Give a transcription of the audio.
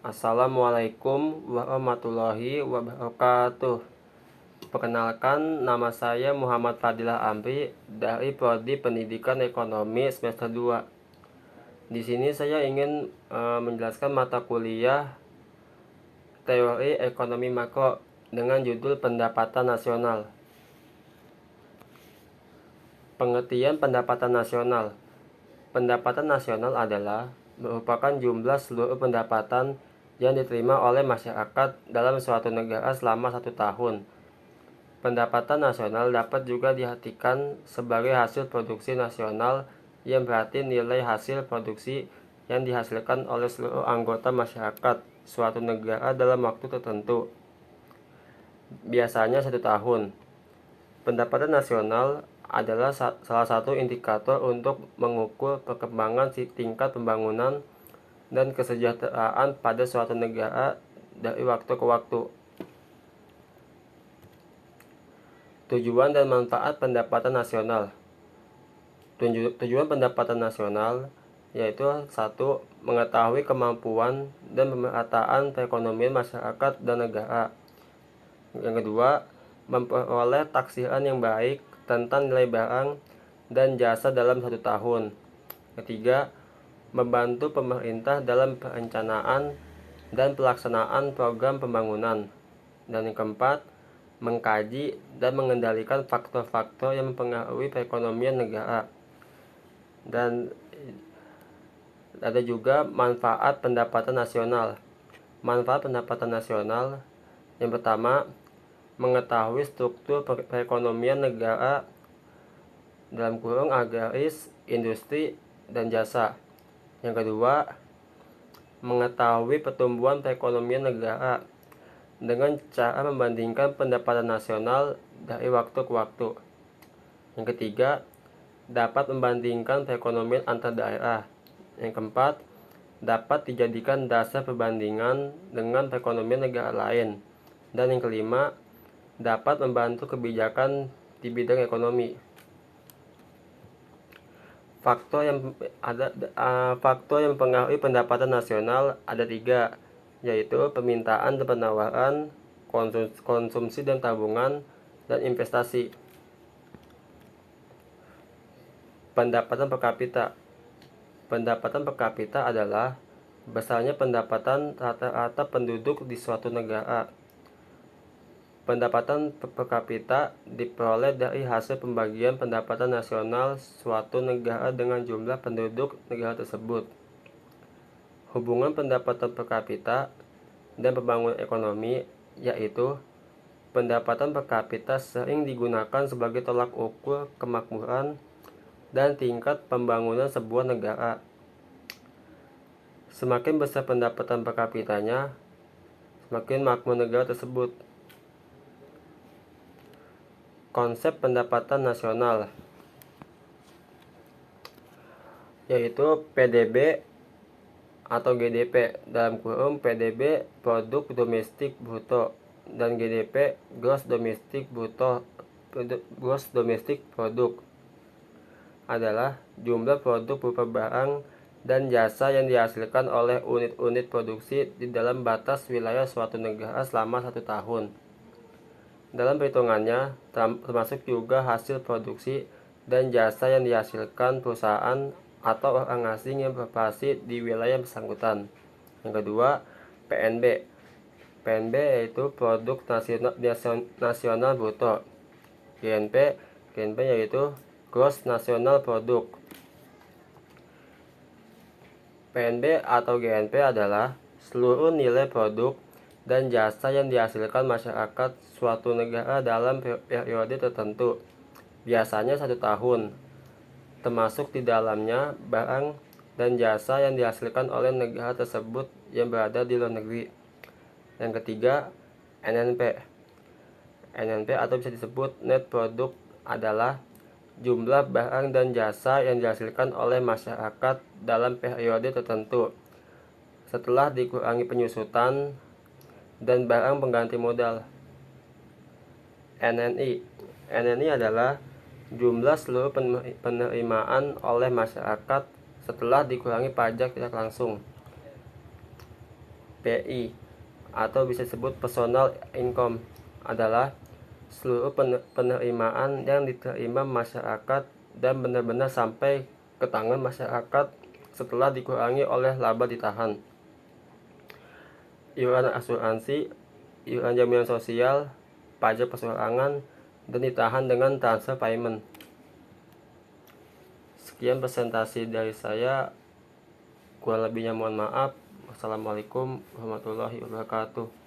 Assalamualaikum warahmatullahi wabarakatuh. Perkenalkan, nama saya Muhammad Fadilah Amri dari Prodi Pendidikan Ekonomi semester 2. Di sini saya ingin menjelaskan mata kuliah Teori Ekonomi Makro dengan judul Pendapatan Nasional. Pengertian pendapatan nasional. Pendapatan nasional adalah merupakan jumlah seluruh pendapatan yang diterima oleh masyarakat dalam suatu negara selama 1 tahun. Pendapatan nasional dapat juga diartikan sebagai hasil produksi nasional, yang berarti nilai hasil produksi yang dihasilkan oleh seluruh anggota masyarakat suatu negara dalam waktu tertentu, biasanya 1 tahun. Pendapatan nasional adalah salah satu indikator untuk mengukur perkembangan tingkat pembangunan dan kesejahteraan pada suatu negara dari waktu ke waktu. Tujuan dan manfaat pendapatan nasional. Tujuan pendapatan nasional yaitu 1. Mengetahui kemampuan dan pemerataan perekonomian masyarakat dan negara. Yang kedua, memperoleh taksiran yang baik tentang nilai barang dan jasa dalam 1 tahun. Ketiga, membantu pemerintah dalam perencanaan dan pelaksanaan program pembangunan. Dan yang keempat, mengkaji dan mengendalikan faktor-faktor yang mempengaruhi perekonomian negara. Dan ada juga manfaat pendapatan nasional. Manfaat pendapatan nasional yang pertama, mengetahui struktur perekonomian negara dalam kurung agraris, industri, dan jasa. Yang kedua, mengetahui pertumbuhan perekonomian negara dengan cara membandingkan pendapatan nasional dari waktu ke waktu. Yang ketiga, dapat membandingkan perekonomian antar daerah. Yang keempat, dapat dijadikan dasar perbandingan dengan perekonomian negara lain. Dan yang kelima, dapat membantu kebijakan di bidang ekonomi. Faktor yang mempengaruhi pendapatan nasional ada 3, yaitu permintaan dan penawaran, konsumsi dan tabungan, dan investasi. Pendapatan per kapita. Pendapatan per kapita adalah besarnya pendapatan rata-rata penduduk di suatu negara. Pendapatan per kapita diperoleh dari hasil pembagian pendapatan nasional suatu negara dengan jumlah penduduk negara tersebut. Hubungan pendapatan per kapita dan pembangunan ekonomi, yaitu pendapatan per kapita sering digunakan sebagai tolak ukur kemakmuran dan tingkat pembangunan sebuah negara. Semakin besar pendapatan per kapitanya, semakin makmur negara tersebut. Konsep pendapatan nasional yaitu PDB atau GDP, dalam kurung PDB produk domestik bruto dan GDP gross domestic product adalah jumlah produk berupa barang dan jasa yang dihasilkan oleh unit-unit produksi di dalam batas wilayah suatu negara selama 1 tahun. Dalam perhitungannya termasuk juga hasil produksi dan jasa yang dihasilkan perusahaan atau orang asing yang beroperasi di wilayah bersangkutan. Yang kedua, PNB. PNB yaitu produk nasional bruto. GNP yaitu gross national product. PNB atau GNP adalah seluruh nilai produk dan jasa yang dihasilkan masyarakat suatu negara dalam periode tertentu, biasanya 1 tahun, termasuk di dalamnya barang dan jasa yang dihasilkan oleh negara tersebut yang berada di luar negeri. Yang ketiga, NNP. NNP atau bisa disebut net product adalah jumlah barang dan jasa yang dihasilkan oleh masyarakat dalam periode tertentu, setelah dikurangi penyusutan dan barang pengganti modal. NNI adalah jumlah seluruh penerimaan oleh masyarakat setelah dikurangi pajak tidak langsung. PI atau bisa disebut personal income adalah seluruh penerimaan yang diterima masyarakat dan benar-benar sampai ke tangan masyarakat setelah dikurangi oleh laba ditahan. Iuran asuransi, iuran jaminan sosial, pajak perseorangan, dan ditahan dengan transfer payment. Sekian presentasi dari saya, kurang lebihnya mohon maaf. Wassalamualaikum warahmatullahi wabarakatuh.